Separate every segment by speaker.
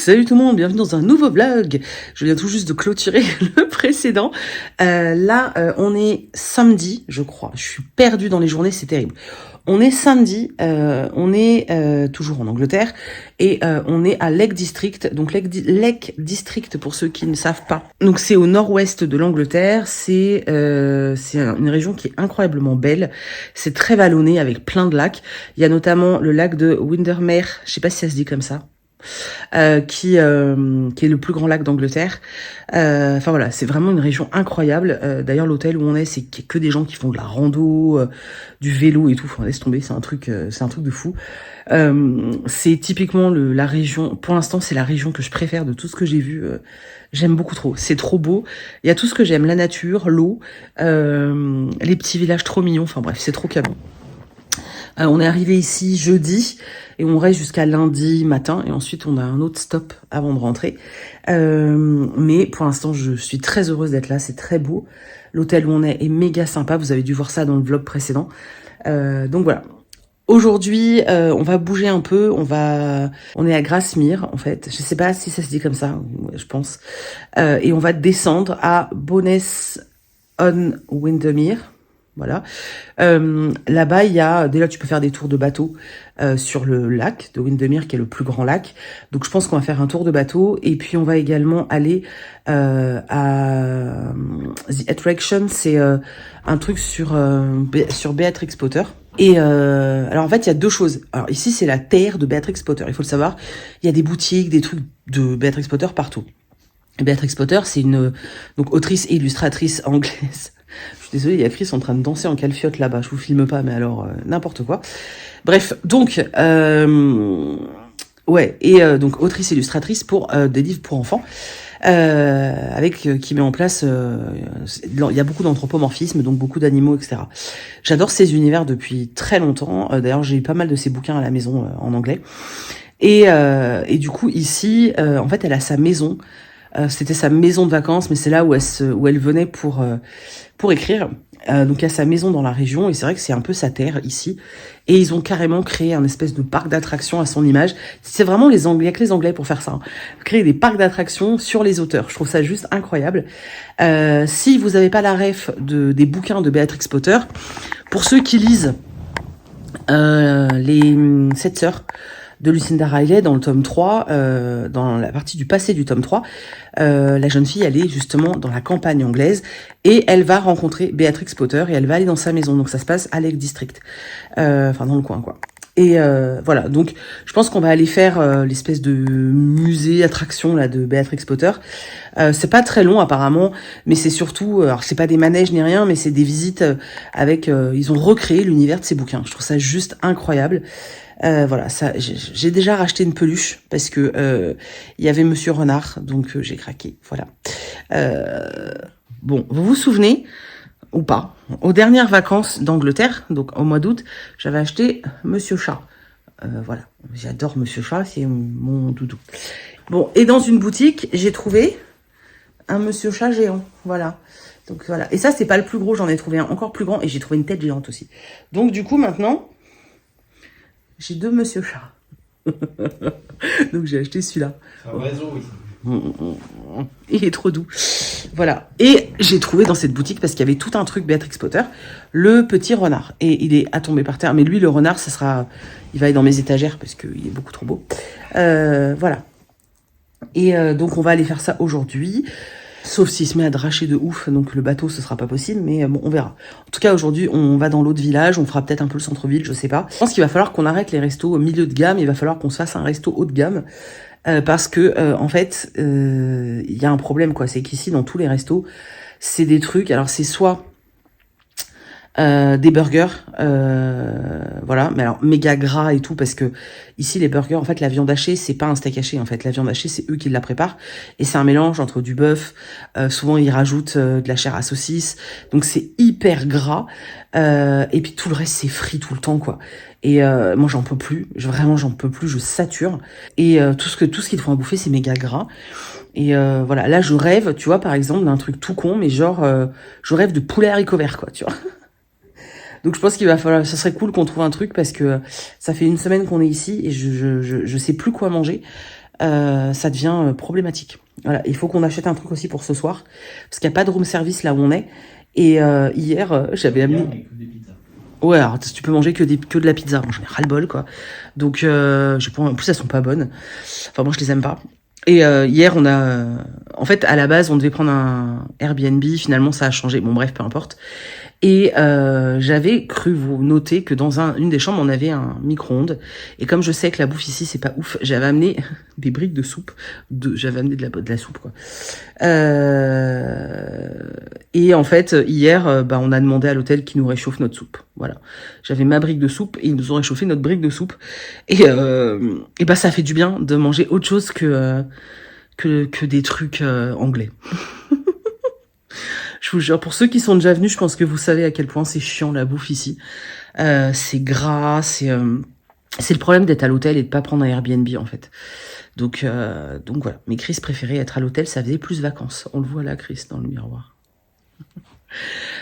Speaker 1: Salut tout le monde, bienvenue dans un nouveau vlog. Je viens tout juste de clôturer le précédent. On est samedi, je crois. Je suis perdue dans les journées, c'est terrible. On est samedi, on est toujours en Angleterre et on est à Lake District. Donc Lake District, pour ceux qui ne savent pas. Donc c'est au nord-ouest de l'Angleterre. C'est une région qui est incroyablement belle. C'est très vallonné avec plein de lacs. Il y a notamment le lac de Windermere. Je sais pas si ça se dit comme ça. Qui est le plus grand lac d'Angleterre. Enfin voilà, c'est vraiment une région incroyable. D'ailleurs, l'hôtel où on est, c'est qu'il y a que des gens qui font de la rando, du vélo et tout. Enfin, laisse tomber, c'est un truc de fou. C'est typiquement la région. Pour l'instant, c'est la région que je préfère de tout ce que j'ai vu. J'aime beaucoup trop. C'est trop beau. Il y a tout ce que j'aime, la nature, l'eau, les petits villages trop mignons. Enfin bref, c'est trop canon. On est arrivé ici jeudi et on reste jusqu'à lundi matin et ensuite on a un autre stop avant de rentrer. Mais pour l'instant, je suis très heureuse d'être là. C'est très beau. L'hôtel où on est méga sympa. Vous avez dû voir ça dans le vlog précédent. Donc voilà. Aujourd'hui, on va bouger un peu. On est à Grasmere en fait. Je sais pas si ça se dit comme ça. Je pense. Et on va descendre à Bowness-on-Windermere. Voilà. Là-bas, il y a déjà tu peux faire des tours de bateau sur le lac de Windermere, qui est le plus grand lac. Donc je pense qu'on va faire un tour de bateau et puis on va également aller à The Attraction, c'est un truc sur Beatrix Potter. Et alors en fait, il y a deux choses. Alors ici, c'est la terre de Beatrix Potter. Il faut le savoir. Il y a des boutiques, des trucs de Beatrix Potter partout. Beatrix Potter, c'est une donc autrice et illustratrice anglaise. Je suis désolée, il y a Chris en train de danser en calfiote là-bas. Je vous filme pas, mais alors n'importe quoi. Bref, donc donc autrice illustratrice pour des livres pour enfants, qui met en place. Il y a beaucoup d'anthropomorphisme, donc beaucoup d'animaux, etc. J'adore ces univers depuis très longtemps. D'ailleurs, j'ai eu pas mal de ces bouquins à la maison en anglais. Et du coup, ici, en fait, elle a sa maison. C'était sa maison de vacances, mais c'est là où elle venait pour écrire. Donc il y a sa maison dans la région et c'est vrai que c'est un peu sa terre ici. Et ils ont carrément créé un espèce de parc d'attractions à son image. C'est vraiment les Anglais, il y a que les Anglais pour faire ça. Hein. Créer des parcs d'attractions sur les auteurs. Je trouve ça juste incroyable. Si vous n'avez pas la ref des bouquins de Beatrix Potter, pour ceux qui lisent les 7 sœurs de Lucinda Riley dans le tome 3, dans la partie du passé du tome 3, la jeune fille, elle est justement dans la campagne anglaise et elle va rencontrer Beatrix Potter et elle va aller dans sa maison. Donc ça se passe à Lake District, enfin dans le coin quoi. Et voilà, donc je pense qu'on va aller faire l'espèce de musée attraction là de Beatrix Potter. C'est pas très long apparemment, mais c'est surtout, alors c'est pas des manèges ni rien, mais c'est des visites avec. Ils ont recréé l'univers de ces bouquins. Je trouve ça juste incroyable. Voilà, ça, j'ai déjà racheté une peluche parce que il y avait Monsieur Renard, donc j'ai craqué. Voilà. Bon, vous vous souvenez ou pas, aux dernières vacances d'Angleterre, donc au mois d'août, j'avais acheté Monsieur Chat. Voilà, j'adore Monsieur Chat, c'est mon doudou. Bon, et dans une boutique, j'ai trouvé un Monsieur Chat géant. Voilà. Donc voilà. Et ça, c'est pas le plus gros, j'en ai trouvé un encore plus grand et j'ai trouvé une tête géante aussi. Donc du coup, maintenant, j'ai 2 Monsieur Chat. Donc j'ai acheté celui-là.
Speaker 2: C'est un réseau, oui.
Speaker 1: Il est trop doux. Voilà. Et j'ai trouvé dans cette boutique, parce qu'il y avait tout un truc Beatrix Potter, le petit renard. Et il est à tomber par terre. Mais lui, le renard, il va aller dans mes étagères parce qu'il est beaucoup trop beau. Voilà. Et donc on va aller faire ça aujourd'hui. Sauf s'il se met à dracher de ouf, donc le bateau, ce sera pas possible, mais bon, on verra. En tout cas, aujourd'hui, on va dans l'autre village, on fera peut-être un peu le centre-ville, je sais pas. Je pense qu'il va falloir qu'on arrête les restos au milieu de gamme, il va falloir qu'on se fasse un resto haut de gamme, parce que, en fait, il y a un problème, quoi. C'est qu'ici, dans tous les restos, c'est des trucs, alors c'est soit des burgers, voilà, mais alors méga gras et tout, parce que ici les burgers, en fait la viande hachée c'est pas un steak haché, en fait la viande hachée c'est eux qui la préparent et c'est un mélange entre du bœuf, souvent ils rajoutent de la chair à saucisse, donc c'est hyper gras, et puis tout le reste c'est frit tout le temps quoi. Et moi j'en peux plus, vraiment j'en peux plus, je sature, et tout ce qu'ils te font à bouffer c'est méga gras. Et voilà, là je rêve, tu vois, par exemple d'un truc tout con, mais genre je rêve de poulet haricots verts quoi, tu vois. Donc je pense qu'il va falloir, ça serait cool qu'on trouve un truc parce que ça fait une semaine qu'on est ici et je sais plus quoi manger. ça devient problématique. Voilà, il faut qu'on achète un truc aussi pour ce soir, parce qu'il n'y a pas de room service là où on est. Et hier, j'avais amené... Ouais, alors tu peux manger que de la pizza. Bon, j'en ai ras-le-bol, quoi. Donc, en plus, elles sont pas bonnes. Enfin, moi, je les aime pas. Et hier, on a... en fait, à la base, on devait prendre un Airbnb. Finalement, ça a changé. Bon, bref, peu importe. Et j'avais cru vous noter que dans une des chambres, on avait un micro-ondes. Et comme je sais que la bouffe ici, c'est pas ouf, j'avais amené des briques de soupe. J'avais amené de la soupe, quoi. Et en fait, hier, on a demandé à l'hôtel qu'ils nous réchauffe notre soupe. Voilà. J'avais ma brique de soupe et ils nous ont réchauffé notre brique de soupe. Et ça fait du bien de manger autre chose que des trucs anglais. Je vous jure, pour ceux qui sont déjà venus, je pense que vous savez à quel point c'est chiant la bouffe ici. C'est gras, c'est le problème d'être à l'hôtel et de pas prendre un Airbnb en fait. Donc voilà, mais Chris préférait être à l'hôtel, ça faisait plus vacances. On le voit là, Chris, dans le miroir.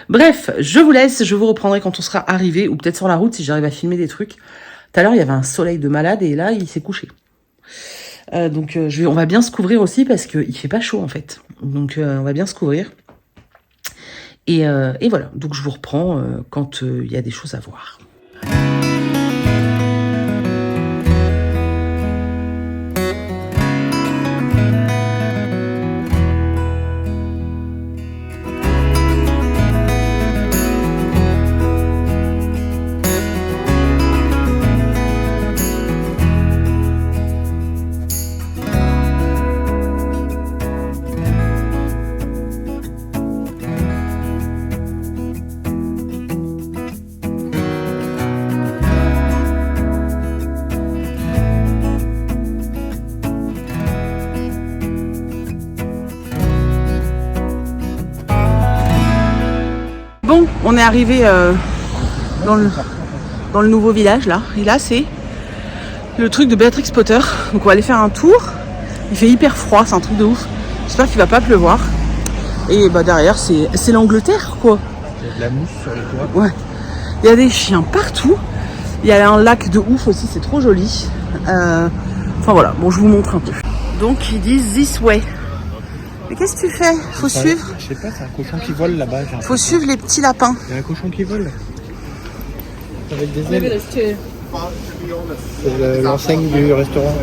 Speaker 1: Bref, je vous laisse, je vous reprendrai quand on sera arrivé, ou peut-être sur la route si j'arrive à filmer des trucs. Tout à l'heure, il y avait un soleil de malade et là, il s'est couché. On va bien se couvrir aussi parce qu'il fait pas chaud en fait. Donc on va bien se couvrir. Et voilà, donc je vous reprends quand il y a des choses à voir. Bon, on est arrivé dans le nouveau village là. Et là, c'est le truc de Beatrix Potter. Donc on va aller faire un tour. Il fait hyper froid, c'est un truc de ouf. J'espère qu'il va pas pleuvoir. Et derrière, c'est l'Angleterre, quoi.
Speaker 2: Il y a de la mousse sur les toits.
Speaker 1: Ouais. Il y a des chiens partout. Il y a un lac de ouf aussi, c'est trop joli. Enfin voilà, bon, je vous montre un peu. Donc ils disent this way. Mais qu'est-ce que tu fais? Faut suivre.
Speaker 2: Je sais pas, c'est un cochon qui vole là-bas.
Speaker 1: Faut suivre les petits lapins.
Speaker 2: Il y a un cochon qui vole. Avec des ailes. C'est l'enseigne du restaurant.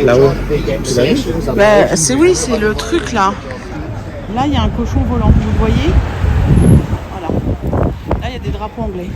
Speaker 2: Là-haut. Tu l'as vu?
Speaker 1: C'est le truc là. Là, il y a un cochon volant. Vous le voyez? Voilà. Là, il y a des drapeaux anglais.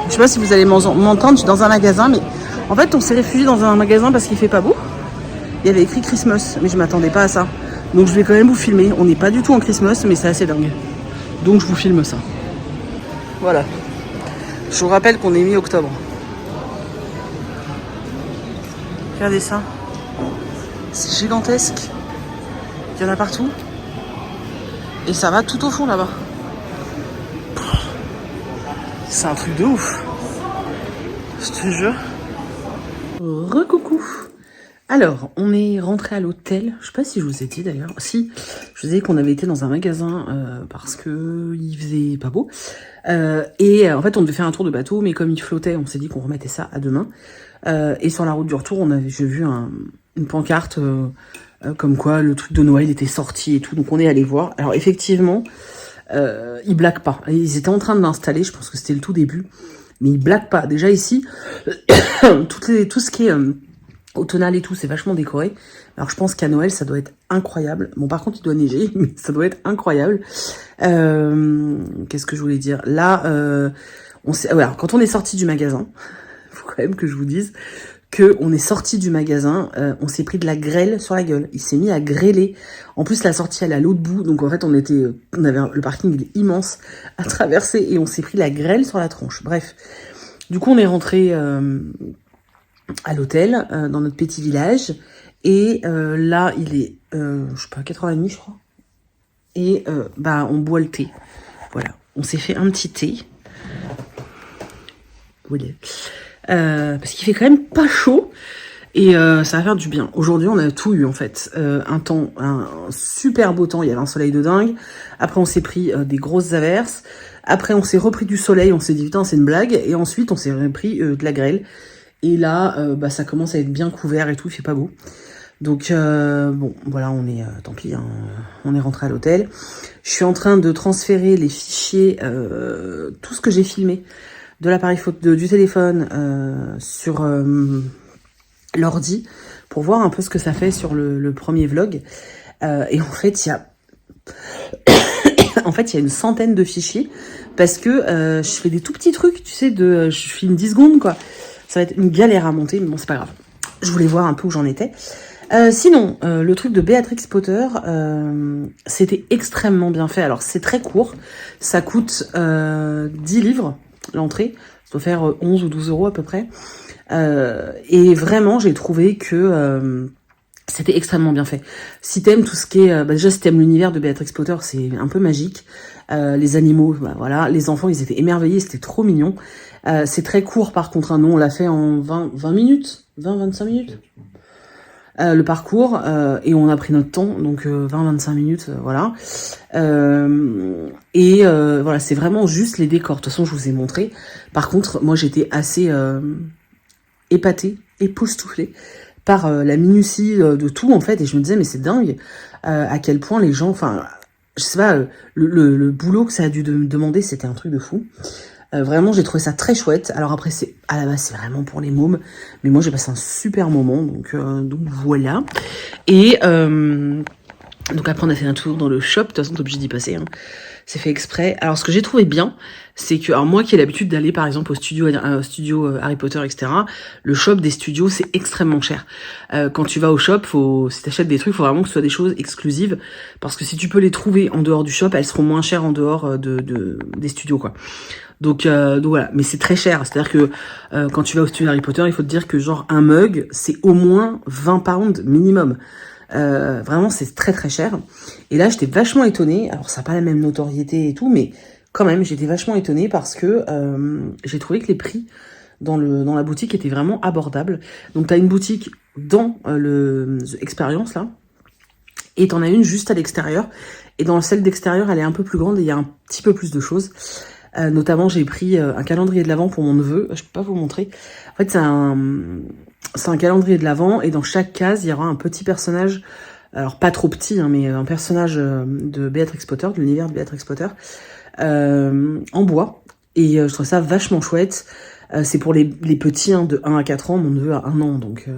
Speaker 1: Je sais pas si vous allez m'entendre, je suis dans un magasin, mais en fait on s'est réfugié dans un magasin parce qu'il fait pas beau. Il y avait écrit Christmas, mais je m'attendais pas à ça. Donc je vais quand même vous filmer. On n'est pas du tout en Christmas, mais c'est assez dingue. Donc je vous filme ça. Voilà. Je vous rappelle qu'on est mi-octobre. Regardez ça. C'est gigantesque. Il y en a partout. Et ça va tout au fond là-bas. C'est un truc de ouf. Je te jure. Recoucou. Alors, on est rentré à l'hôtel. Je sais pas si je vous ai dit d'ailleurs. Si, je vous ai dit qu'on avait été dans un magasin parce que il faisait pas beau. Et en fait, on devait faire un tour de bateau, mais comme il flottait, on s'est dit qu'on remettait ça à demain. Et sur la route du retour, j'ai vu une pancarte comme quoi le truc de Noël était sorti et tout. Donc on est allé voir. Alors effectivement, ils blaguent pas. Ils étaient en train de l'installer. Je pense que c'était le tout début, mais ils blaguent pas. Déjà ici, tout ce qui est automnal et tout, c'est vachement décoré. Alors je pense qu'à Noël, ça doit être incroyable. Bon, par contre, il doit neiger, mais ça doit être incroyable. Qu'est-ce que je voulais dire? Là, voilà, quand on est sorti du magasin, faut quand même que je vous dise que on est sorti du magasin, on s'est pris de la grêle sur la gueule. Il s'est mis à grêler. En plus, la sortie, elle est à l'autre bout. Donc en fait, le parking il est immense à traverser et on s'est pris la grêle sur la tronche. Bref. Du coup, on est rentré à l'hôtel, dans notre petit village. Et là, il est, je sais pas, 4h30, je crois. Et on boit le thé. Voilà. On s'est fait un petit thé. Voilà. Parce qu'il fait quand même pas chaud. Et ça va faire du bien. Aujourd'hui, on a tout eu, en fait. Un super beau temps. Il y avait un soleil de dingue. Après, on s'est pris des grosses averses. Après, on s'est repris du soleil. On s'est dit, putain, c'est une blague. Et ensuite, on s'est repris de la grêle. Et là, ça commence à être bien couvert et tout, il fait pas beau. Donc, bon, voilà, tant pis, hein, on est rentré à l'hôtel. Je suis en train de transférer les fichiers, tout ce que j'ai filmé de l'appareil photo, du téléphone sur l'ordi, pour voir un peu ce que ça fait sur le premier vlog. Et en fait, il y a une centaine de fichiers, parce que je fais des tout petits trucs, tu sais, je filme 10 secondes, quoi. Ça va être une galère à monter, mais bon, c'est pas grave. Je voulais voir un peu où j'en étais. Sinon, le truc de Béatrix Potter, c'était extrêmement bien fait. Alors, c'est très court. Ça coûte 10 livres, l'entrée. Ça doit faire 11 ou 12 euros à peu près. Et vraiment, j'ai trouvé que c'était extrêmement bien fait. Si t'aimes tout ce qui est... déjà, si t'aimes l'univers de Béatrix Potter, c'est un peu magique. Les animaux, voilà. Les enfants, ils étaient émerveillés. C'était trop mignon. C'est très court par contre, hein. Nous on l'a fait en 20 minutes, 20-25 minutes le parcours, et on a pris notre temps, donc 20-25 minutes, voilà. Voilà, c'est vraiment juste les décors. De toute façon, je vous ai montré. Par contre, moi j'étais assez épatée, époustouflée par la minutie de tout en fait, et je me disais mais c'est dingue à quel point les gens, enfin je sais pas, le boulot que ça a dû demander, c'était un truc de fou. Vraiment, j'ai trouvé ça très chouette. Alors après, à la base, c'est vraiment pour les mômes. Mais moi, j'ai passé un super moment. Donc voilà. Et donc après, on a fait un tour dans le shop. De toute façon, t'es obligé d'y passer. Hein. C'est fait exprès. Alors, ce que j'ai trouvé bien, c'est que... Alors moi, qui ai l'habitude d'aller, par exemple, au studio Harry Potter, etc., le shop des studios, c'est extrêmement cher. Quand tu vas au shop, si t'achètes des trucs, faut vraiment que ce soit des choses exclusives. Parce que si tu peux les trouver en dehors du shop, elles seront moins chères en dehors des studios, quoi. Donc voilà, mais c'est très cher, c'est-à-dire que quand tu vas au studio Harry Potter, il faut te dire que genre un mug, c'est au moins 20 pounds minimum. Vraiment, c'est très très cher. Et là, j'étais vachement étonnée, alors ça n'a pas la même notoriété et tout, mais quand même, j'étais vachement étonnée parce que j'ai trouvé que les prix dans la boutique étaient vraiment abordables. Donc t'as une boutique dans le Experience, là, et t'en as une juste à l'extérieur. Et dans celle d'extérieur, elle est un peu plus grande et il y a un petit peu plus de choses. Notamment, j'ai pris un calendrier de l'Avent pour mon neveu. Je peux pas vous montrer. En fait, c'est un calendrier de l'Avent et dans chaque case, il y aura un petit personnage. Alors, pas trop petit, hein, mais un personnage de Béatrix Potter, de l'univers de Béatrix Potter, en bois. Et je trouve ça vachement chouette. C'est pour les petits, hein, de 1 à 4 ans. Mon neveu a 1 an, donc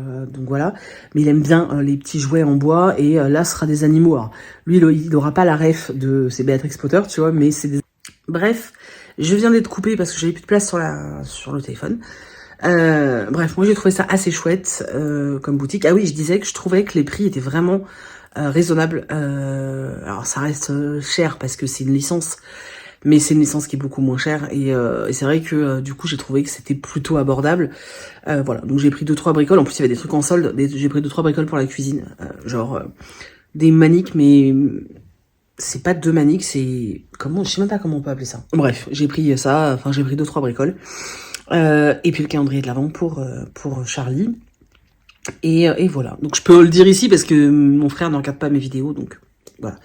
Speaker 1: voilà. Mais il aime bien les petits jouets en bois. Et là, ce sera des animaux. Alors, lui, il n'aura pas la ref de c'est Béatrix Potter, tu vois, mais c'est des... Bref, je viens d'être coupée parce que j'avais plus de place sur le téléphone. Bref, moi j'ai trouvé ça assez chouette comme boutique. Ah oui, je disais que je trouvais que les prix étaient vraiment raisonnables. Alors ça reste cher parce que c'est une licence, mais c'est une licence qui est beaucoup moins chère. Et c'est vrai que du coup j'ai trouvé que c'était plutôt abordable. Voilà, donc j'ai pris 2-3 bricoles. En plus il y avait des trucs en solde. J'ai pris 2-3 bricoles pour la cuisine. Genre des maniques, mais... C'est pas 2 maniques, c'est... je sais même pas comment on peut appeler ça. Bref, j'ai pris ça, enfin j'ai pris 2-3 bricoles. Et puis le calendrier de l'Avent pour Charlie. Et voilà. Donc je peux le dire ici parce que mon frère ne regarde pas mes vidéos, donc voilà.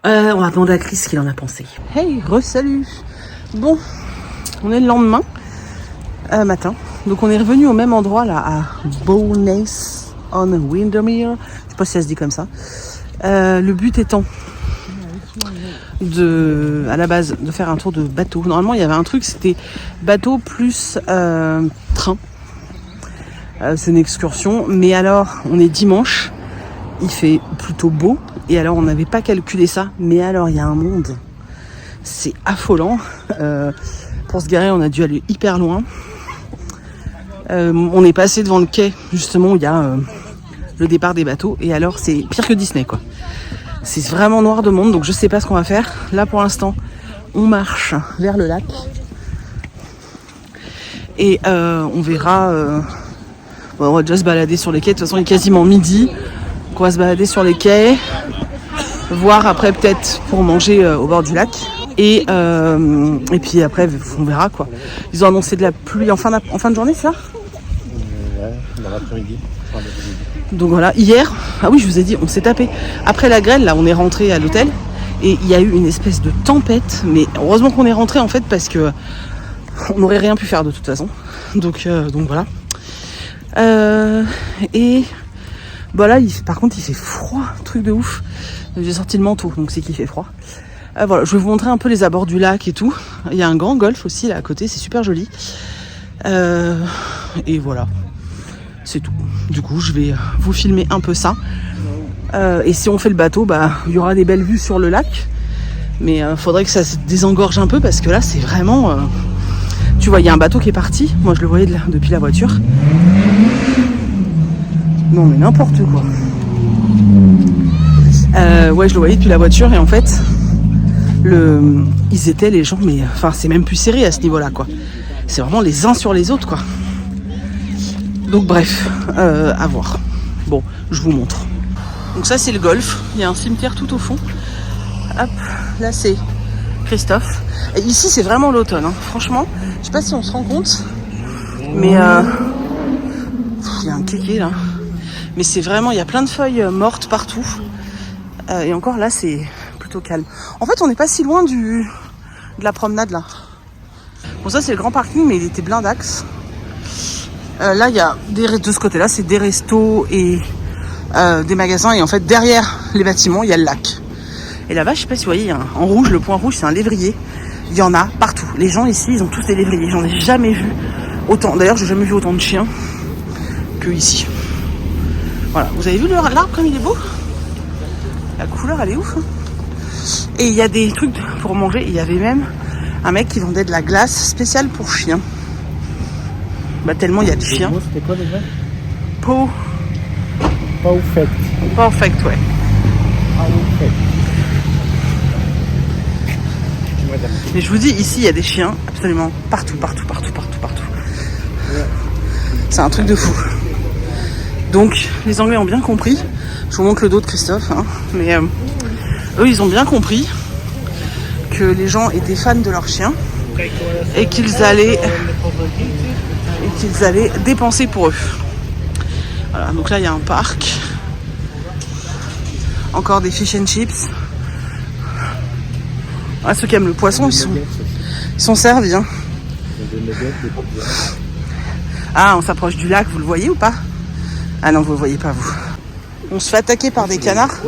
Speaker 1: On va demander à Chris ce qu'il en a pensé. Hey, re-salut. Bon, on est le lendemain matin. Donc on est revenu au même endroit là, à Bowness-on-Windermere. Je sais pas si ça se dit comme ça. Le but étant à la base, de faire un tour de bateau. Normalement, il y avait un truc, c'était bateau plus train. C'est une excursion. Mais alors, on est dimanche. Il fait plutôt beau. Et alors, on n'avait pas calculé ça. Mais alors, il y a un monde. C'est affolant. Pour se garer, on a dû aller hyper loin. On est passé devant le quai, justement, où il y a le départ des bateaux. Et alors, c'est pire que Disney, quoi. C'est vraiment noir de monde, donc je sais pas ce qu'on va faire. Là, pour l'instant, on marche vers le lac. Et on verra... bon, on va déjà se balader sur les quais. De toute façon, il est quasiment midi. Donc on va se balader sur les quais. Voir après, peut-être, pour manger au bord du lac. Et puis après, on verra, quoi. Ils ont annoncé de la pluie en fin de journée, c'est ça ?
Speaker 2: Ouais, dans l'après-midi.
Speaker 1: Donc voilà, hier, ah oui, je vous ai dit, on s'est tapé. Après la grêle, là, on est rentré à l'hôtel et il y a eu une espèce de tempête. Mais heureusement qu'on est rentré en fait parce que on n'aurait rien pu faire de toute façon. Donc voilà. Et bah là, par contre, il fait froid, truc de ouf. J'ai sorti le manteau, donc c'est qu'il fait froid. Voilà, je vais vous montrer un peu les abords du lac et tout. Il y a un grand golf aussi là à côté, c'est super joli. Et voilà. C'est tout. Du coup, je vais vous filmer un peu ça. Et si on fait le bateau, bah, il y aura des belles vues sur le lac. Mais faudrait que ça se désengorge un peu parce que là, c'est vraiment... Tu vois, il y a un bateau qui est parti. Moi, je le voyais depuis la voiture. Non, mais n'importe quoi. Ouais, je le voyais depuis la voiture et en fait, ils étaient les gens, mais enfin, c'est même plus serré à ce niveau-là, quoi. C'est vraiment les uns sur les autres, quoi. Donc bref, à voir. Bon, je vous montre. Donc ça c'est le golf, il y a un cimetière tout au fond. Hop, là c'est Christophe. Et ici c'est vraiment l'automne, hein. Franchement, je sais pas si on se rend compte, mais il y a un kéké là. Mais c'est vraiment, il y a plein de feuilles mortes partout. Et encore là c'est plutôt calme. En fait on n'est pas si loin de la promenade là. Bon ça c'est le grand parking mais il était blindax. Là, il y a de ce côté-là, c'est des restos et des magasins. Et en fait, derrière les bâtiments, il y a le lac. Et là-bas, je sais pas si vous voyez, en rouge, le point rouge, c'est un lévrier. Il y en a partout. Les gens ici, ils ont tous des lévriers. J'en ai jamais vu autant. D'ailleurs, j'ai jamais vu autant de chiens que ici. Voilà. Vous avez vu l'arbre comme il est beau ? La couleur, elle est ouf. Hein. Et il y a des trucs pour manger. Il y avait même un mec qui vendait de la glace spéciale pour chiens. Bah tellement il y a de chiens.
Speaker 2: C'était quoi déjà ?
Speaker 1: Perfect, ouais. Mais je vous dis, ici il y a des chiens absolument partout. C'est un truc de fou. Donc les Anglais ont bien compris. Je vous montre le dos de Christophe, hein, mais eux ils ont bien compris que les gens étaient fans de leurs chiens et qu'ils allaient dépenser pour eux. Voilà, donc là il y a un parc. Encore des fish and chips. Ah, ceux qui aiment le poisson, ils sont servis. Hein. Ah, on s'approche du lac, vous le voyez ou pas ? Ah non, vous le voyez pas, vous. On se fait attaquer par des canards.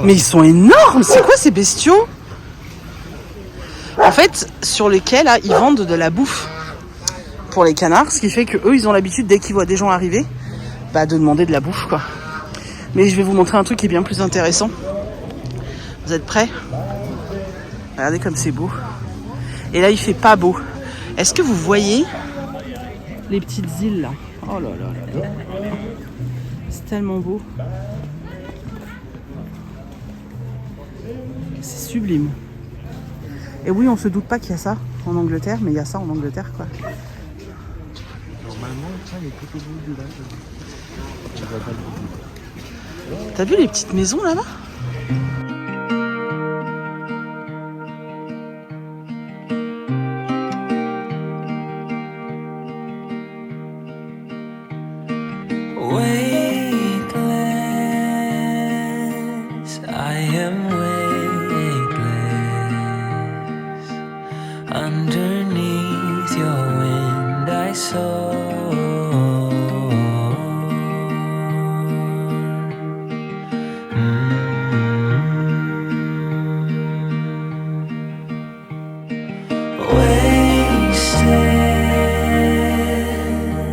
Speaker 1: Mais ils sont énormes. C'est quoi ces bestiaux ? En fait, sur les quais, là, ils vendent de la bouffe pour les canards. Ce qui fait qu'eux, ils ont l'habitude, dès qu'ils voient des gens arriver, bah, de demander de la bouffe, quoi. Mais je vais vous montrer un truc qui est bien plus intéressant. Vous êtes prêts ? Regardez comme c'est beau. Et là, il fait pas beau. Est-ce que vous voyez les petites îles, là ? Oh là là là là. C'est tellement beau. C'est sublime. Et oui, on se doute pas qu'il y a ça en Angleterre, mais il y a ça en Angleterre, quoi.
Speaker 2: Normalement, ça, il est tout au bout du lac.
Speaker 1: T'as vu les petites maisons là-bas ?
Speaker 3: Way Underneath your wind I soar.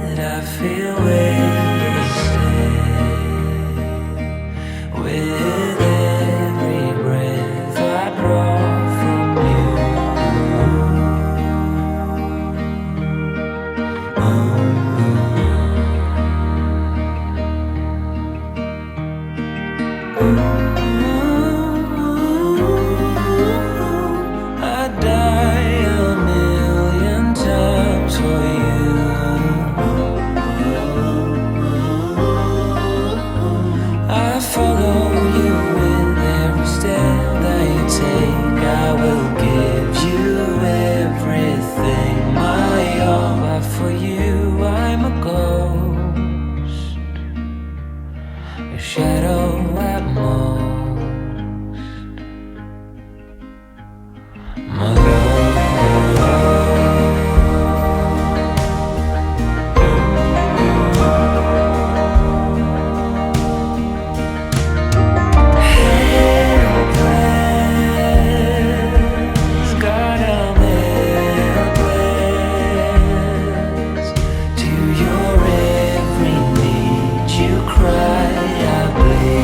Speaker 3: Wasted, I feel wasted with every breath I draw from you. I die a million times for you. I follow you with every step that you take. I will give you everything, my all. But for you, I'm a ghost, a shadow at most. My helpless, God, I'm helpless. To your every need you cry, I bleed.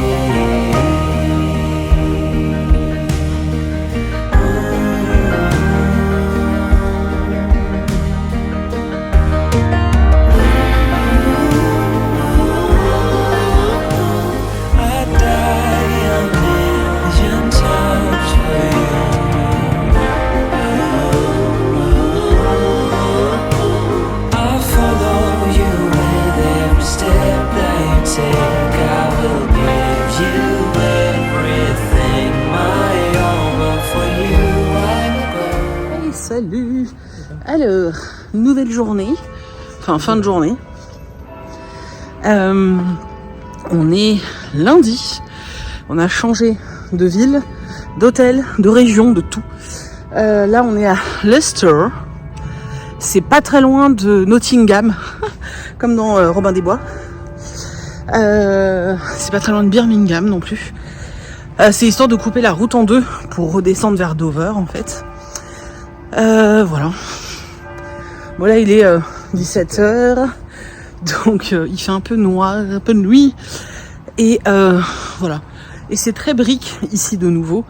Speaker 3: I die a million times for you. I follow you with every step that you take. I will give you everything, my all. But for you, I'm a ghost.
Speaker 1: Hey, salut. Alors, nouvelle journée, enfin fin de journée. On est lundi. On a changé de ville, d'hôtel, de région, de tout. Là, on est à Leicester. C'est pas très loin de Nottingham, comme dans Robin des Bois. C'est pas très loin de Birmingham non plus. C'est histoire de couper la route en deux pour redescendre vers Dover en fait. Voilà. Bon là il est 17h, donc il fait un peu noir, un peu de nuit. Et voilà. Et c'est très brique ici de nouveau.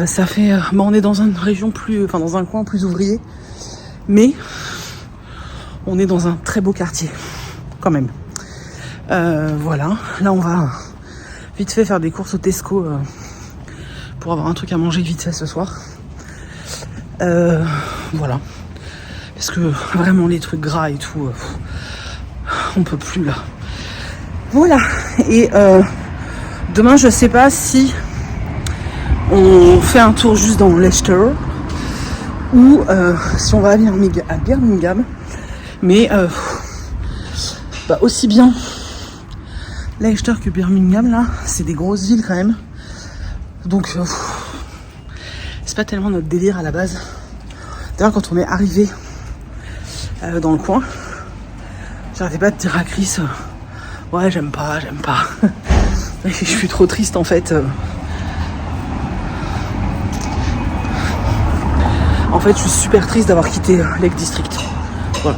Speaker 1: Ça fait, on est dans une région plus, enfin dans un coin plus ouvrier, mais on est dans un très beau quartier quand même. Voilà. Là on va vite fait faire des courses au Tesco pour avoir un truc à manger vite fait ce soir. Voilà. Parce que vraiment les trucs gras et tout, on peut plus là. Voilà. Et demain je sais pas si on fait un tour juste dans Leicester ou si on va à Birmingham. Mais bah, aussi bien Leicester que Birmingham là, c'est des grosses villes quand même. Donc c'est pas tellement notre délire à la base. D'ailleurs quand on est arrivé dans le coin, j'arrêtais pas de dire à Chris ouais j'aime pas. Je suis trop triste en fait. En fait je suis super triste d'avoir quitté Lake District. Voilà.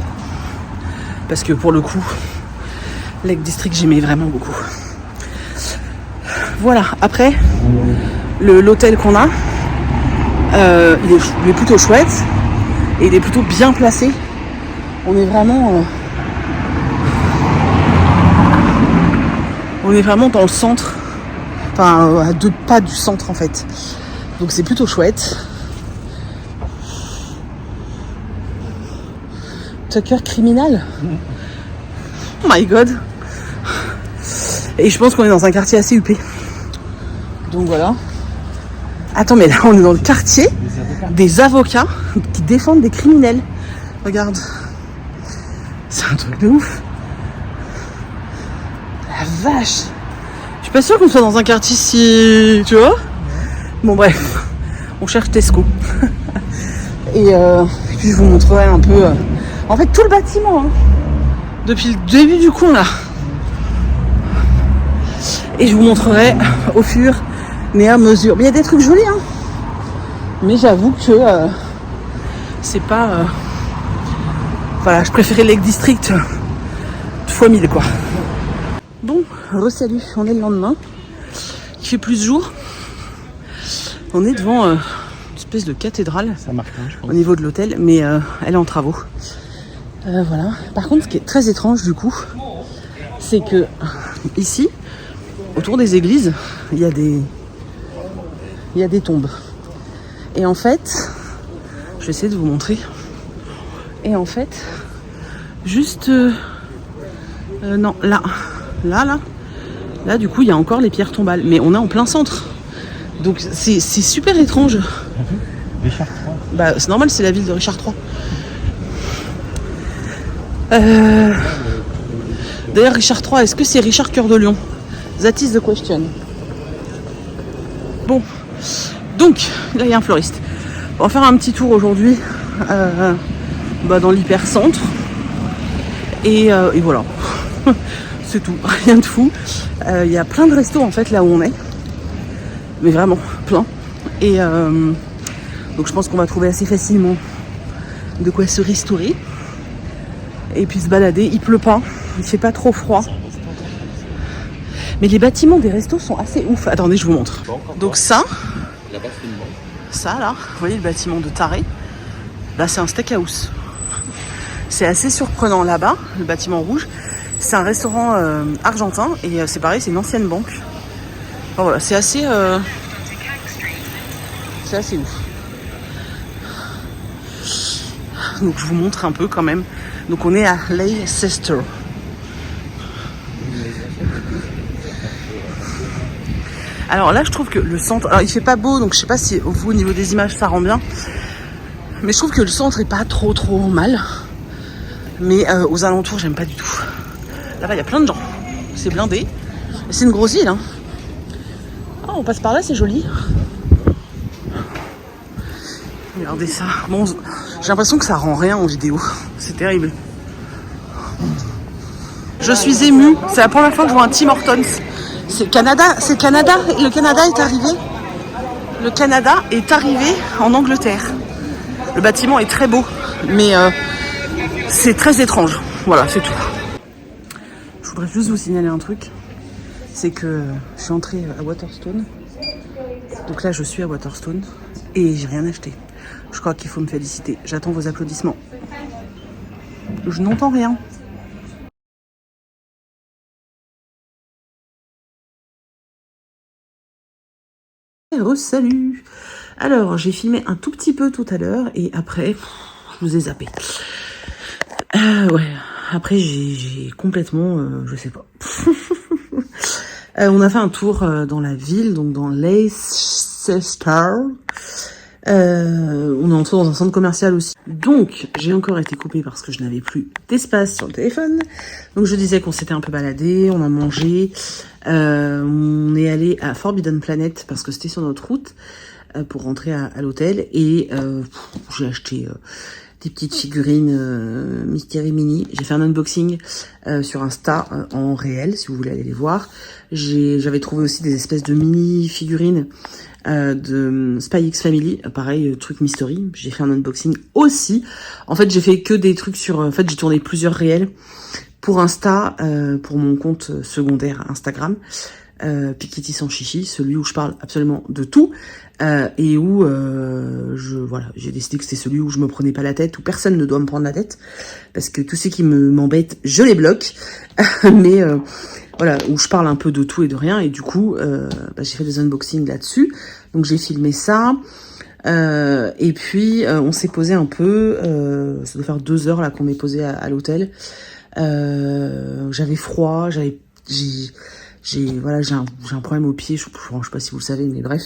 Speaker 1: Parce que pour le coup Lake District j'aimais vraiment beaucoup. Voilà, après l'hôtel qu'on a il est plutôt chouette et il est plutôt bien placé. On est vraiment dans le centre, enfin à 2 pas du centre en fait, donc c'est plutôt chouette. Tucker criminal. Oh my god. Et je pense qu'on est dans un quartier assez huppé. Donc voilà. Attends, mais là on est dans le quartier des avocats qui défendent des criminels. Regarde. C'est un truc de ouf. La vache. Je suis pas sûre qu'on soit dans un quartier si... Tu vois ? Bon bref. On cherche Tesco. Et puis je vous montrerai un peu en fait tout le bâtiment hein, depuis le début du con là. Et je vous montrerai au fur et à mesure. Mais il y a des trucs jolis hein. Mais j'avoue que c'est pas voilà, je préférais Lake District fois 1000 quoi. Bon, re-salut, on est le lendemain. Il fait plus jour. On est devant une espèce de cathédrale.
Speaker 2: Ça marque, hein, je pense.
Speaker 1: Au niveau de l'hôtel, mais elle est en travaux. Voilà. Par contre, ce qui est très étrange du coup, c'est que ici, autour des églises, il y a des tombes. Et en fait, je vais essayer de vous montrer. Et en fait, juste non, là, du coup, il y a encore les pierres tombales, mais on est en plein centre. Donc c'est super étrange.
Speaker 2: Richard III.
Speaker 1: Bah c'est normal, c'est la ville de Richard III. D'ailleurs, Richard III, est-ce que c'est Richard Cœur de Lion? That is the question. Bon, donc là il y a un fleuriste. On va faire un petit tour aujourd'hui dans l'hypercentre. Et voilà. C'est tout, rien de fou. Il y a plein de restos en fait là où on est. Mais vraiment plein. Et donc je pense qu'on va trouver assez facilement de quoi se restaurer. Et puis se balader. Il pleut pas, il fait pas trop froid. Mais les bâtiments des restos sont assez ouf. Attendez, je vous montre. Donc ça là, vous voyez le bâtiment de taré. Là c'est un steakhouse. C'est assez surprenant là-bas, le bâtiment rouge. C'est un restaurant argentin et c'est pareil, c'est une ancienne banque. Enfin, voilà, c'est assez ouf. Donc je vous montre un peu quand même. Donc on est à Leicester. Alors là je trouve que le centre, alors il fait pas beau donc je sais pas si vous au niveau des images ça rend bien. Mais je trouve que le centre est pas trop mal. Mais aux alentours j'aime pas du tout. Là-bas il y a plein de gens. C'est blindé. C'est une grosse ville hein. Oh, on passe par là, c'est joli. Regardez ça. Bon, j'ai l'impression que ça rend rien en vidéo. C'est terrible. Je suis émue. C'est la première fois que je vois un Tim Hortons. C'est le Canada. Le Canada est arrivé. Le Canada est arrivé en Angleterre. Le bâtiment est très beau, mais c'est très étrange. Voilà, c'est tout. Je voudrais juste vous signaler un truc. C'est que je suis entrée à Waterstone. Donc là, je suis à Waterstone et j'ai rien acheté. Je crois qu'il faut me féliciter. J'attends vos applaudissements. Je n'entends rien. Salut. Alors, j'ai filmé un tout petit peu tout à l'heure et après, je vous ai zappé. Ouais. Après, j'ai complètement, je sais pas. On a fait un tour dans la ville, donc dans Leicester. On est entré dans un centre commercial aussi. Donc, j'ai encore été coupée parce que je n'avais plus d'espace sur le téléphone. Donc, je disais qu'on s'était un peu baladé, on a mangé. On est allé à Forbidden Planet parce que c'était sur notre route pour rentrer à l'hôtel. Et j'ai acheté des petites figurines Mystery Mini. J'ai fait un unboxing sur Insta en réel, si vous voulez aller les voir. J'avais trouvé aussi des espèces de mini figurines de Spy X Family, pareil, truc mystery. J'ai fait un unboxing aussi. En fait, j'ai fait que des trucs sur... En fait, j'ai tourné plusieurs réels pour Insta, pour mon compte secondaire Instagram. Piketty sans chichi, celui où je parle absolument de tout. Et où j'ai décidé que c'était celui où je me prenais pas la tête, où personne ne doit me prendre la tête. Parce que tout ce qui m'embête, je les bloque. Mais... voilà, où je parle un peu de tout et de rien. Et du coup, j'ai fait des unboxings là-dessus. Donc, j'ai filmé ça. Et puis, on s'est posé un peu. Ça doit faire 2 heures là qu'on est posé à l'hôtel. J'avais froid. J'ai un problème au pied. Je sais pas si vous le savez, mais bref.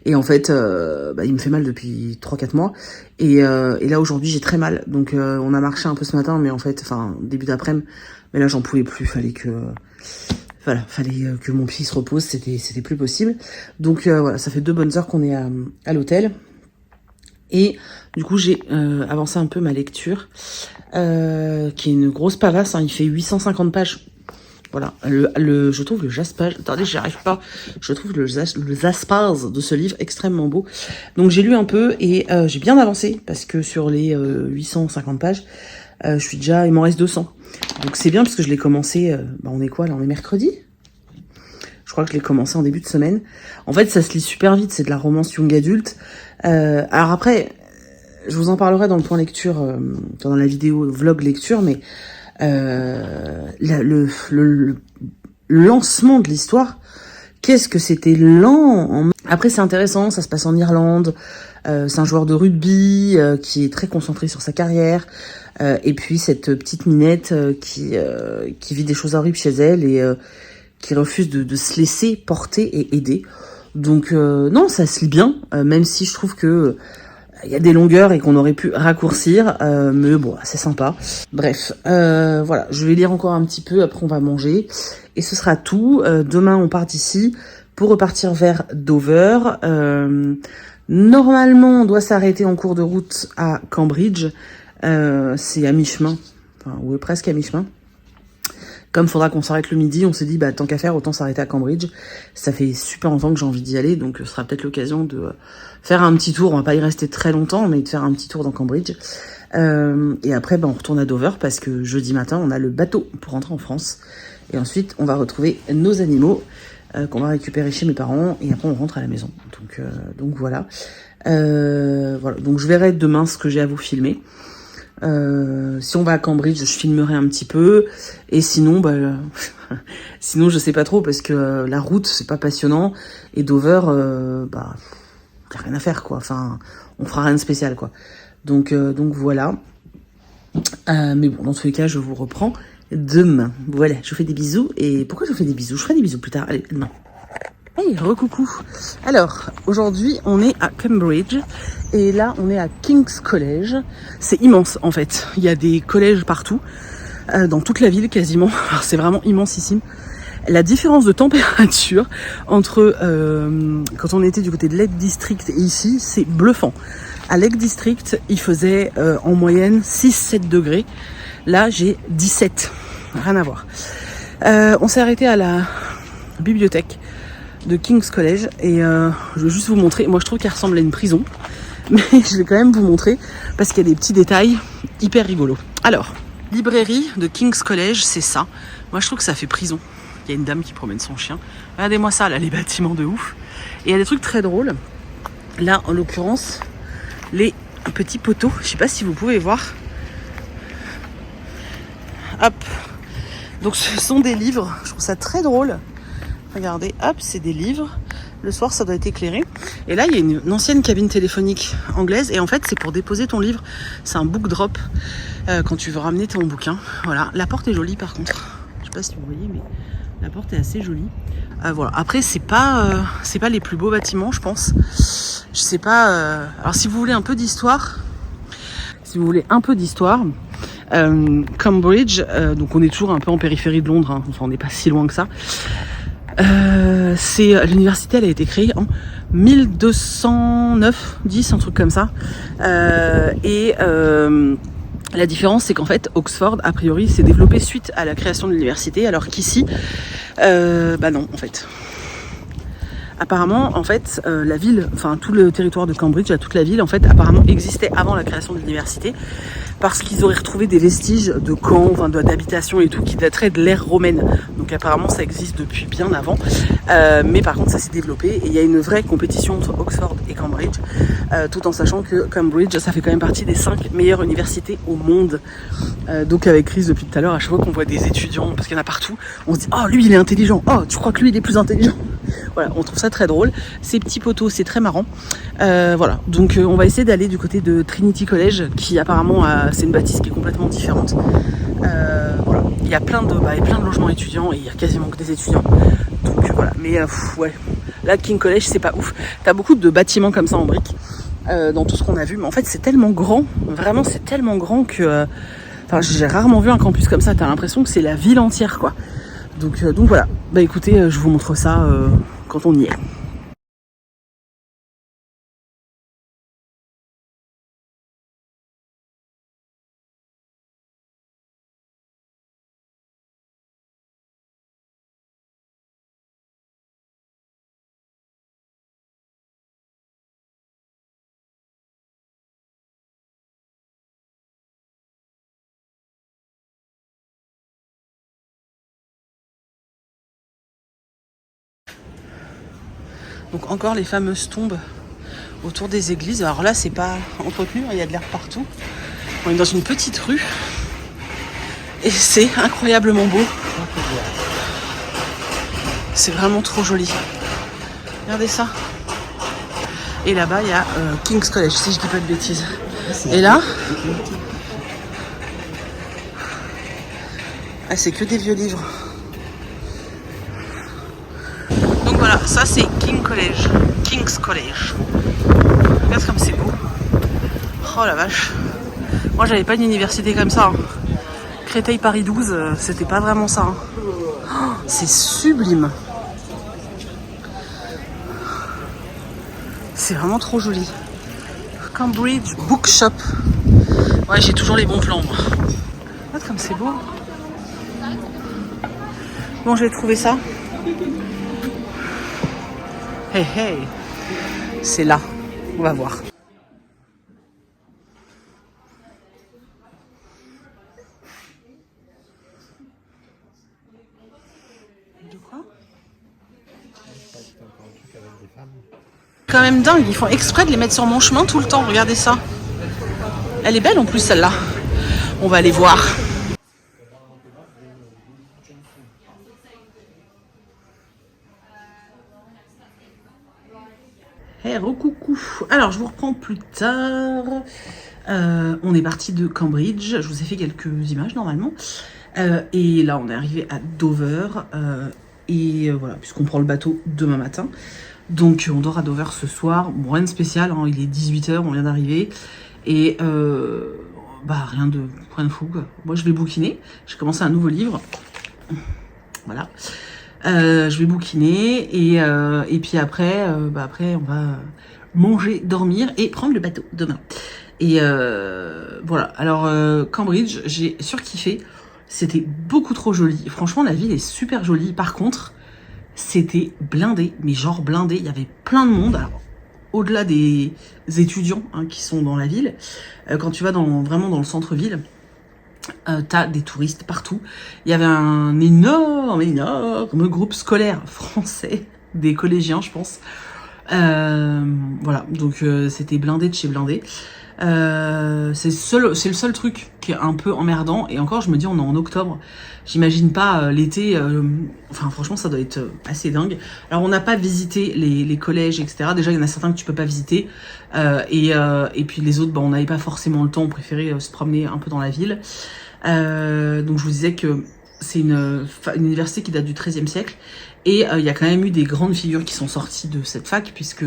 Speaker 1: Et en fait, il me fait mal depuis 3-4 mois. Et là, aujourd'hui, j'ai très mal. Donc, on a marché un peu ce matin. Mais en fait, début d'après-midi. Mais là, j'en pouvais plus. Fallait que mon pied se repose, c'était plus possible. Donc voilà, ça fait 2 bonnes heures qu'on est à l'hôtel. Et du coup, j'ai avancé un peu ma lecture, qui est une grosse pavasse, hein, il fait 850 pages. Voilà, je trouve le jaspage, attendez, j'y arrive pas, je trouve le jaspage de ce livre extrêmement beau. Donc j'ai lu un peu et j'ai bien avancé, parce que sur les 850 pages, je suis déjà, il m'en reste 200. Donc c'est bien, parce que je l'ai commencé, on est quoi là, on est mercredi ? Je crois que je l'ai commencé en début de semaine. En fait, ça se lit super vite, c'est de la romance young adulte. Alors après, je vous en parlerai dans le point lecture, dans la vidéo vlog lecture, mais le lancement de l'histoire, qu'est-ce que c'était lent. Après, c'est intéressant, ça se passe en Irlande. C'est un joueur de rugby qui est très concentré sur sa carrière. Et puis cette petite minette qui vit des choses horribles chez elle et qui refuse de se laisser porter et aider. Donc non, ça se lit bien, même si je trouve que il y a des longueurs et qu'on aurait pu raccourcir, mais bon, c'est sympa. Bref, voilà, je vais lire encore un petit peu, après on va manger, et ce sera tout. Demain, on part d'ici pour repartir vers Dover. Normalement, on doit s'arrêter en cours de route à Cambridge. C'est à mi-chemin, enfin, ou presque à mi-chemin. Comme il faudra qu'on s'arrête le midi, on s'est dit, tant qu'à faire, autant s'arrêter à Cambridge. Ça fait super longtemps que j'ai envie d'y aller, donc ce sera peut-être l'occasion de faire un petit tour. On va pas y rester très longtemps, mais de faire un petit tour dans Cambridge. Et après, on retourne à Dover, parce que jeudi matin, on a le bateau pour rentrer en France. Et ensuite, on va retrouver nos animaux qu'on va récupérer chez mes parents, et après, on rentre à la maison. Donc voilà. Voilà. Donc je verrai demain ce que j'ai à vous filmer. Si on va à Cambridge, je filmerai un petit peu, et sinon, sinon je sais pas trop, parce que la route c'est pas passionnant, et Dover, y a rien à faire quoi. Enfin, on fera rien de spécial quoi. Donc voilà. Mais bon, dans tous les cas, je vous reprends demain. Voilà, je vous fais des bisous. Et pourquoi je vous fais des bisous ? Je ferai des bisous plus tard. Allez, demain. Hey, recoucou. Alors, aujourd'hui, on est à Cambridge. Et là, on est à King's College. C'est immense, en fait. Il y a des collèges partout, dans toute la ville, quasiment. Alors, c'est vraiment immensissime. La différence de température entre quand on était du côté de Lake District et ici, c'est bluffant. À Lake District, il faisait en moyenne 6-7 degrés. Là, j'ai 17. Rien à voir. On s'est arrêté à la bibliothèque de King's College et je vais juste vous montrer. Moi, je trouve qu'elle ressemble à une prison, mais je vais quand même vous montrer parce qu'il y a des petits détails hyper rigolos. Alors, librairie de King's College, c'est ça. Moi, je trouve que ça fait prison. Il y a une dame qui promène son chien. Regardez-moi ça, là, les bâtiments de ouf. Et il y a des trucs très drôles. Là, en l'occurrence, les petits poteaux. Je sais pas si vous pouvez voir. Hop. Donc, ce sont des livres. Je trouve ça très drôle. Regardez, hop, c'est des livres. Le soir, ça doit être éclairé. Et là, il y a une ancienne cabine téléphonique anglaise. Et en fait, c'est pour déposer ton livre. C'est un book drop quand tu veux ramener ton bouquin. Voilà. La porte est jolie, par contre. Je sais pas si vous voyez, mais la porte est assez jolie. Voilà. Après, c'est pas les plus beaux bâtiments, je pense. Je sais pas. Alors, si vous voulez un peu d'histoire, Cambridge, donc on est toujours un peu en périphérie de Londres. Hein. Enfin, on n'est pas si loin que ça. L'université, elle a été créée en 1209, 10, un truc comme ça. La différence, c'est qu'en fait, Oxford, a priori, s'est développé suite à la création de l'université, alors qu'ici, non, en fait. Apparemment, en fait, la ville, enfin tout le territoire de Cambridge, toute la ville, en fait, apparemment existait avant la création de l'université, parce qu'ils auraient retrouvé des vestiges de camps, enfin, d'habitations et tout, qui dateraient de l'ère romaine. Donc apparemment, ça existe depuis bien avant. Mais par contre, ça s'est développé et il y a une vraie compétition entre Oxford et Cambridge, tout en sachant que Cambridge, ça fait quand même partie des 5 meilleures universités au monde. Donc avec Chris, depuis tout à l'heure, à chaque fois qu'on voit des étudiants, parce qu'il y en a partout, on se dit « Oh, lui, il est intelligent. Oh, tu crois que lui, il est plus intelligent ?» Voilà, on trouve ça très drôle. Ces petits poteaux, c'est très marrant. Voilà, donc on va essayer d'aller du côté de Trinity College, qui apparemment, c'est une bâtisse qui est complètement différente. Voilà, il y a plein de logements étudiants et il y a quasiment que des étudiants. Donc voilà, mais ouais, là, King College, c'est pas ouf. T'as beaucoup de bâtiments comme ça en briques dans tout ce qu'on a vu, mais en fait, c'est tellement grand, vraiment, c'est tellement grand que... j'ai rarement vu un campus comme ça. T'as l'impression que c'est la ville entière, quoi. Donc voilà. Écoutez, je vous montre ça quand on y est. Donc encore les fameuses tombes autour des églises. Alors là, c'est pas entretenu, il y a de l'air partout. On est dans une petite rue et c'est incroyablement beau. C'est vraiment trop joli. Regardez ça. Et là-bas, il y a King's College, si je dis pas de bêtises. Et là, c'est que des vieux livres. Donc voilà, ça c'est King's College. Regarde comme c'est beau. Oh la vache. Moi j'avais pas une université comme ça. Créteil Paris 12, c'était pas vraiment ça. Oh, c'est sublime. C'est vraiment trop joli. Cambridge Bookshop. Ouais, j'ai toujours les bons plans, moi. Regarde comme c'est beau. Bon, j'ai trouvé ça. Hey, hey. C'est là. On va voir. De quoi ? Quand même dingue, ils font exprès de les mettre sur mon chemin tout le temps, regardez ça. Elle est belle en plus celle-là. On va aller voir. Hey, recoucou. Alors je vous reprends plus tard. On est parti de Cambridge, je vous ai fait quelques images normalement. Et là on est arrivé à Dover. Et voilà, puisqu'on prend le bateau demain matin. Donc on dort à Dover ce soir, bon, rien de spécial, hein, il est 18h, on vient d'arriver, et rien de fou quoi. Moi je vais bouquiner, j'ai commencé un nouveau livre, voilà, je vais bouquiner, et puis après on va manger, dormir, et prendre le bateau demain. Et voilà, alors Cambridge, j'ai surkiffé, c'était beaucoup trop joli, franchement la ville est super jolie, par contre, c'était blindé, mais genre blindé, il y avait plein de monde, alors au-delà des étudiants qui sont dans la ville, quand tu vas vraiment dans le centre-ville, t'as des touristes partout, il y avait un énorme groupe scolaire français, des collégiens je pense, voilà, donc c'était blindé de chez blindé. C'est le seul truc qui est un peu emmerdant, et encore je me dis on est en octobre, j'imagine pas l'été, enfin franchement ça doit être assez dingue. Alors on n'a pas visité les collèges etc, déjà il y en a certains que tu peux pas visiter, et puis les autres on n'avait pas forcément le temps, on préférait se promener un peu dans la ville, donc je vous disais que c'est une université qui date du XIIIe siècle, et il y a quand même eu des grandes figures qui sont sorties de cette fac, puisque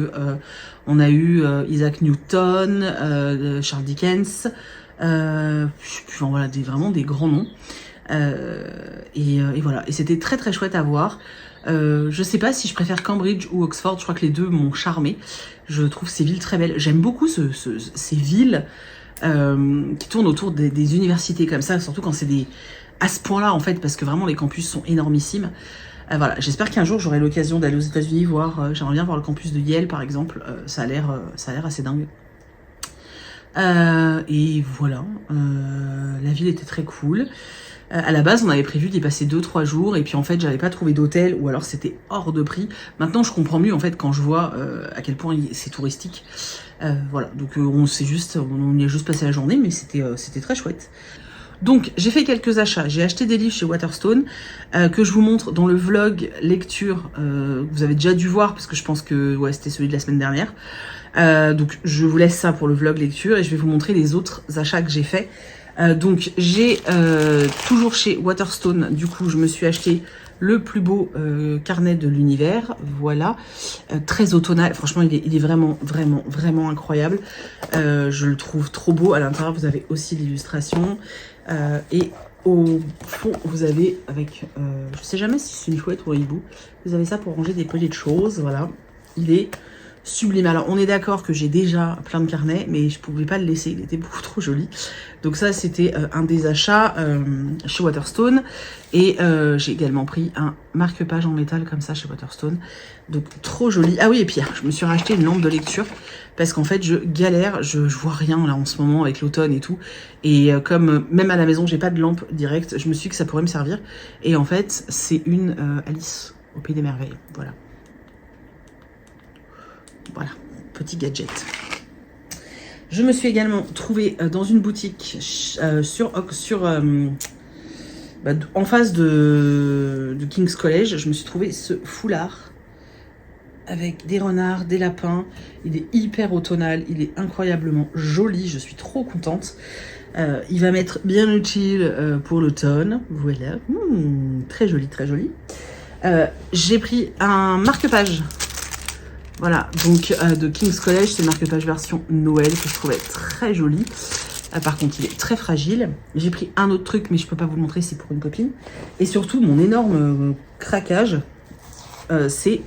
Speaker 1: on a eu Isaac Newton, Charles Dickens, voilà, vraiment des grands noms. Et voilà, et c'était très très chouette à voir. Je sais pas si je préfère Cambridge ou Oxford, je crois que les deux m'ont charmé. Je trouve ces villes très belles. J'aime beaucoup ces villes qui tournent autour des universités comme ça, surtout quand c'est à ce point-là en fait, parce que vraiment les campus sont énormissimes. Voilà, j'espère qu'un jour j'aurai l'occasion d'aller aux États-Unis voir. J'aimerais bien voir le campus de Yale par exemple. Ça a l'air assez dingue. Et voilà, la ville était très cool. À la base, on avait prévu d'y passer 2-3 jours, et puis en fait, j'avais pas trouvé d'hôtel, ou alors c'était hors de prix. Maintenant, je comprends mieux en fait quand je vois à quel point c'est touristique. Voilà, donc on y a juste passé la journée, mais c'était très chouette. Donc, j'ai fait quelques achats. J'ai acheté des livres chez Waterstone que je vous montre dans le vlog lecture. Vous avez déjà dû voir parce que je pense que c'était celui de la semaine dernière. Donc, je vous laisse ça pour le vlog lecture et je vais vous montrer les autres achats que j'ai faits. Donc, j'ai toujours chez Waterstone. Du coup, je me suis acheté le plus beau carnet de l'univers. Voilà, très automnal. Franchement, il est vraiment, vraiment, vraiment incroyable. Je le trouve trop beau. À l'intérieur, vous avez aussi l'illustration. Et au fond, vous avez avec, je sais jamais si c'est une chouette ou un hibou, vous avez ça pour ranger des petites choses, voilà, il est sublime. Alors on est d'accord que j'ai déjà plein de carnets, mais je pouvais pas le laisser, il était beaucoup trop joli. Donc ça c'était un des achats chez Waterstone, et j'ai également pris un marque-page en métal comme ça chez Waterstone, donc trop joli. Ah oui, et puis je me suis racheté une lampe de lecture, parce qu'en fait je galère, je vois rien là en ce moment avec l'automne et tout, et comme même à la maison j'ai pas de lampe directe, je me suis dit que ça pourrait me servir, et en fait c'est une Alice au Pays des Merveilles, voilà. Voilà, petit gadget. Je me suis également trouvée dans une boutique en face du King's College. Je me suis trouvé ce foulard avec des renards, des lapins. Il est hyper automnal, il est incroyablement joli, je suis trop contente. Il va m'être bien utile pour l'automne. Voilà, très joli, très joli. J'ai pris un marque-page. Voilà, donc de King's College, c'est le marque-page version Noël que je trouvais très joli. Par contre, il est très fragile. J'ai pris un autre truc, mais je peux pas vous le montrer, c'est pour une copine. Et surtout, mon énorme craquage, c'est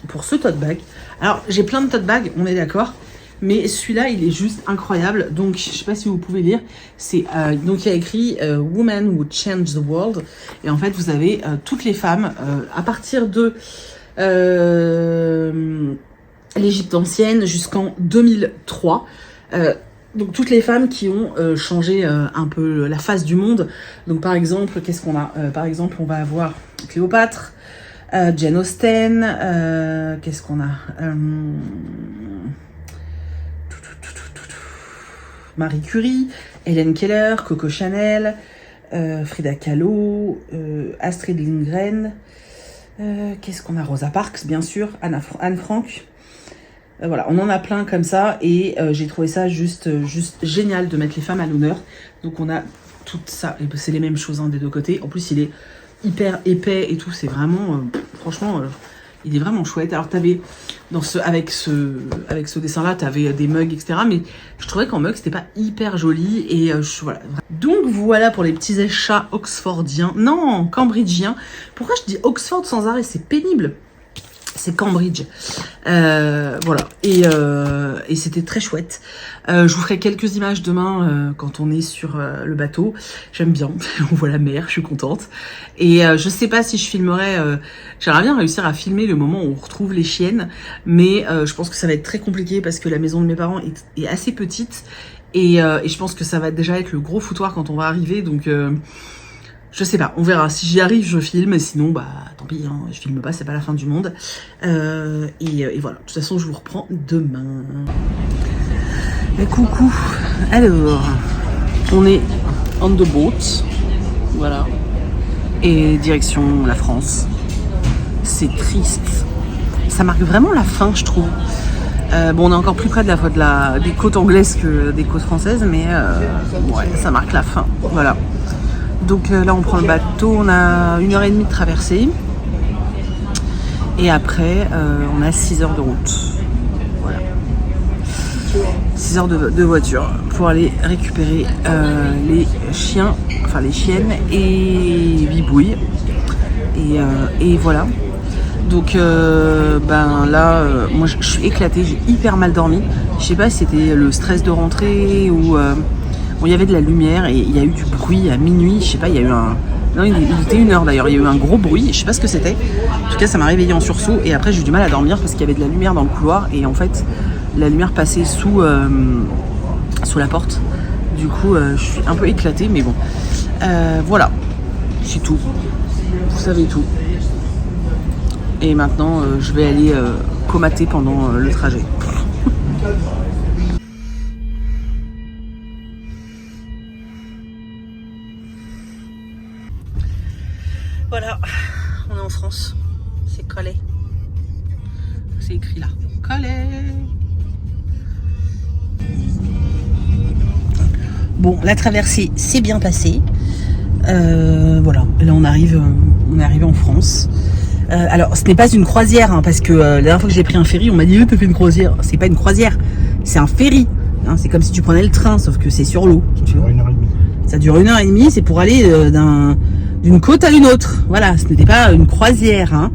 Speaker 1: pour ce tote bag. Alors, j'ai plein de tote bags, on est d'accord. Mais celui-là, il est juste incroyable. Donc, je sais pas si vous pouvez lire. C'est donc il y a écrit Woman Who Changed the World. Et en fait, vous avez toutes les femmes à partir de l'Égypte ancienne jusqu'en 2003. Donc toutes les femmes qui ont changé un peu la face du monde. Donc par exemple, qu'est-ce qu'on a par exemple, on va avoir Cléopâtre, Jane Austen, qu'est-ce qu'on a Marie Curie, Helen Keller, Coco Chanel, Frida Kahlo, Astrid Lindgren, qu'est-ce qu'on a Rosa Parks, bien sûr, Anne Frank. Voilà, on en a plein comme ça et j'ai trouvé ça juste génial de mettre les femmes à l'honneur. Donc on a tout ça, et c'est les mêmes choses des deux côtés. En plus, il est hyper épais et tout, c'est vraiment, franchement, il est vraiment chouette. Alors t'avais avec ce dessin-là, t'avais des mugs, etc. Mais je trouvais qu'en mug, c'était pas hyper joli et voilà. Donc voilà pour les petits achats oxfordiens, non, cambridgiens. Pourquoi je dis Oxford sans arrêt? C'est pénible. C'est Cambridge. Voilà. Et c'était très chouette. Je vous ferai quelques images demain quand on est sur le bateau. J'aime bien. On voit la mer, je suis contente. Et je sais pas si je filmerai... J'aimerais bien réussir à filmer le moment où on retrouve les chiennes. Mais je pense que ça va être très compliqué parce que la maison de mes parents est assez petite. Et je pense que ça va déjà être le gros foutoir quand on va arriver. Donc... je sais pas, on verra. Si j'y arrive, je filme. Sinon, bah, tant pis, hein, je filme pas, c'est pas la fin du monde. Et voilà, de toute façon, je vous reprends demain. Et coucou. Alors, on est on the boat. Voilà. Et direction la France. C'est triste. Ça marque vraiment la fin, je trouve. Bon, on est encore plus près des côtes anglaises que des côtes françaises, mais ouais, ça marque la fin. Voilà. Donc là on prend le bateau, on a 1h30 de traversée et après on a 6 heures de route. Voilà. 6 heures de voiture pour aller récupérer les chiens, enfin les chiennes et Bibouille. Et voilà. Donc ben là moi je suis éclatée, j'ai hyper mal dormi. Je sais pas si c'était le stress de rentrer ou bon, il y avait de la lumière et il y a eu du bruit à minuit, je sais pas, il y a eu un... Non, il était 1h d'ailleurs, il y a eu un gros bruit, je sais pas ce que c'était. En tout cas, ça m'a réveillée en sursaut et après j'ai eu du mal à dormir parce qu'il y avait de la lumière dans le couloir et en fait, la lumière passait sous la porte. Du coup, je suis un peu éclatée, mais bon. Voilà, c'est tout. Vous savez tout. Et maintenant, je vais aller comater pendant le trajet. Voilà, on est en France, c'est Calais. C'est écrit là, Calais. Bon, la traversée s'est bien passée. Voilà, là on est arrivé en France. Alors, ce n'est pas une croisière, hein, parce que la dernière fois que j'ai pris un ferry, on m'a dit t'as fait une croisière. C'est pas une croisière, c'est un ferry. Hein, c'est comme si tu prenais le train, sauf que c'est sur l'eau. Ça dure 1h30. Ça dure 1h30, c'est pour aller d'une côte à une autre. Voilà, ce n'était pas une croisière. Hein.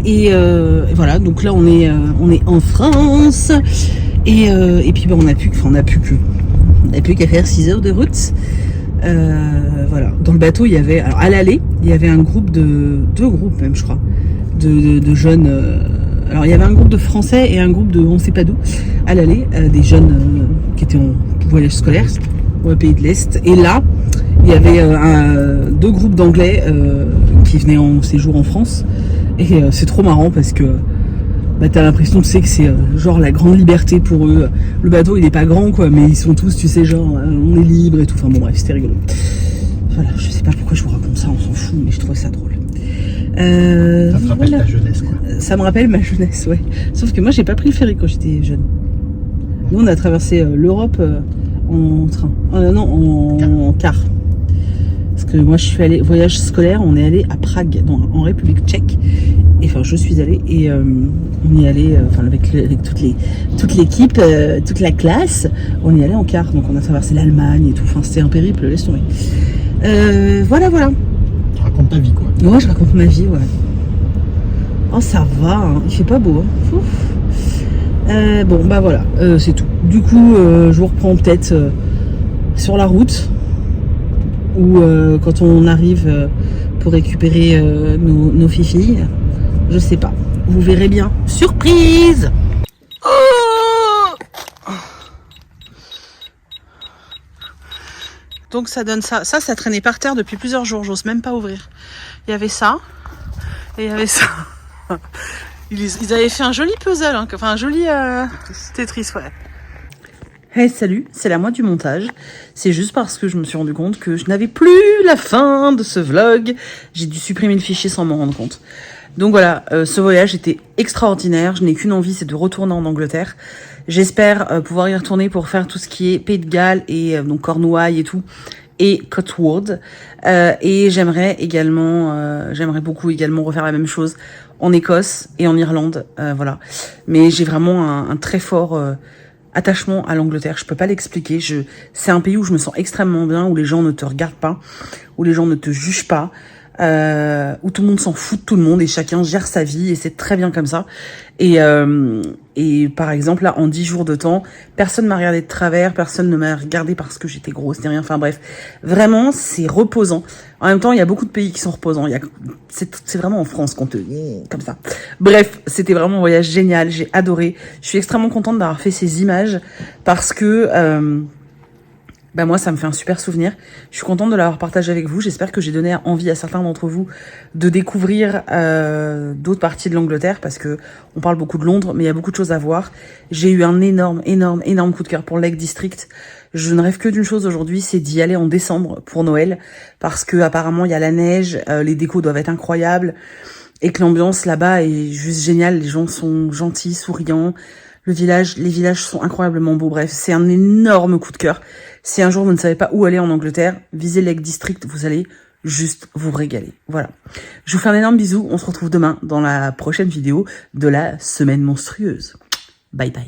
Speaker 1: Et voilà, donc là on est en France. Et puis on n'a plus qu'à faire 6 heures de route. Voilà, dans le bateau il y avait, alors à l'aller, il y avait un groupe deux groupes même je crois, de jeunes. Alors il y avait un groupe de Français et un groupe de on sait pas d'où à l'aller, des jeunes qui étaient en voyage scolaire au pays de l'Est. Et là il y avait deux groupes d'anglais qui venaient en séjour en France.
Speaker 4: Et c'est trop marrant parce que bah, t'as l'impression, tu sais, que c'est genre la grande liberté pour eux. Le bateau, il est pas grand, quoi, mais ils sont tous, tu sais, genre, on est libre et tout. Enfin bon, bref, c'était rigolo. Voilà, je sais pas pourquoi je vous raconte ça, on s'en fout, mais je trouve ça drôle.
Speaker 2: Ça te rappelle ta jeunesse, quoi.
Speaker 4: Ça me rappelle ma jeunesse, ouais. Sauf que moi, j'ai pas pris le ferry quand j'étais jeune. Nous, on a traversé l'Europe en train. En car. Parce que moi, je suis allée, voyage scolaire, on est allé à Prague, en République tchèque. Et enfin, je suis allée et on y allait, avec toute l'équipe, toute la classe, on y allait en car. Donc, on a traversé l'Allemagne et tout. Enfin, c'était un périple, laisse tomber. Voilà.
Speaker 2: Tu racontes ta vie, quoi.
Speaker 4: Moi, je raconte ma vie, ouais. Oh, ça va, hein. Il fait pas beau, hein. Ouf. Bon, bah voilà, c'est tout. Du coup, je vous reprends peut-être sur la route ou quand on arrive pour récupérer nos filles. Je sais pas. Vous verrez bien. Surprise! Oh! Donc ça donne ça. Ça traînait par terre depuis plusieurs jours. J'ose même pas ouvrir. Il y avait ça et il y avait ça. Ils avaient fait un joli puzzle, hein. Enfin un joli Tetris, ouais. Hey, salut, c'est la moi du montage. C'est juste parce que je me suis rendu compte que je n'avais plus la fin de ce vlog. J'ai dû supprimer le fichier sans m'en rendre compte. Donc voilà, ce voyage était extraordinaire. Je n'ai qu'une envie, c'est de retourner en Angleterre. J'espère pouvoir y retourner pour faire tout ce qui est Pays de Galles et donc Cornouailles et tout, et Cotswold. Et j'aimerais beaucoup également refaire la même chose en Écosse et en Irlande, voilà. Mais j'ai vraiment un très fort attachement à l'Angleterre. Je peux pas l'expliquer. C'est un pays où je me sens extrêmement bien, où les gens ne te regardent pas, où les gens ne te jugent pas. Où tout le monde s'en fout de tout le monde et chacun gère sa vie et c'est très bien comme ça. Et par exemple, là, en 10 jours de temps, personne m'a regardé de travers, personne ne m'a regardé parce que j'étais grosse, ni rien. Enfin bref, vraiment, c'est reposant. En même temps, il y a beaucoup de pays qui sont reposants. C'est vraiment en France qu'on te... comme ça. Bref, c'était vraiment un voyage génial. J'ai adoré. Je suis extrêmement contente d'avoir fait ces images parce que... moi, ça me fait un super souvenir. Je suis contente de l'avoir partagé avec vous. J'espère que j'ai donné envie à certains d'entre vous de découvrir d'autres parties de l'Angleterre parce que on parle beaucoup de Londres, mais il y a beaucoup de choses à voir. J'ai eu un énorme coup de cœur pour Lake District. Je ne rêve que d'une chose aujourd'hui, c'est d'y aller en décembre pour Noël parce que apparemment il y a la neige, les décos doivent être incroyables et que l'ambiance là-bas est juste géniale. Les gens sont gentils, souriants. Les villages sont incroyablement beaux. Bref, c'est un énorme coup de cœur. Si un jour vous ne savez pas où aller en Angleterre, visez Lake District, vous allez juste vous régaler. Voilà. Je vous fais un énorme bisou. On se retrouve demain dans la prochaine vidéo de la semaine monstrueuse. Bye bye.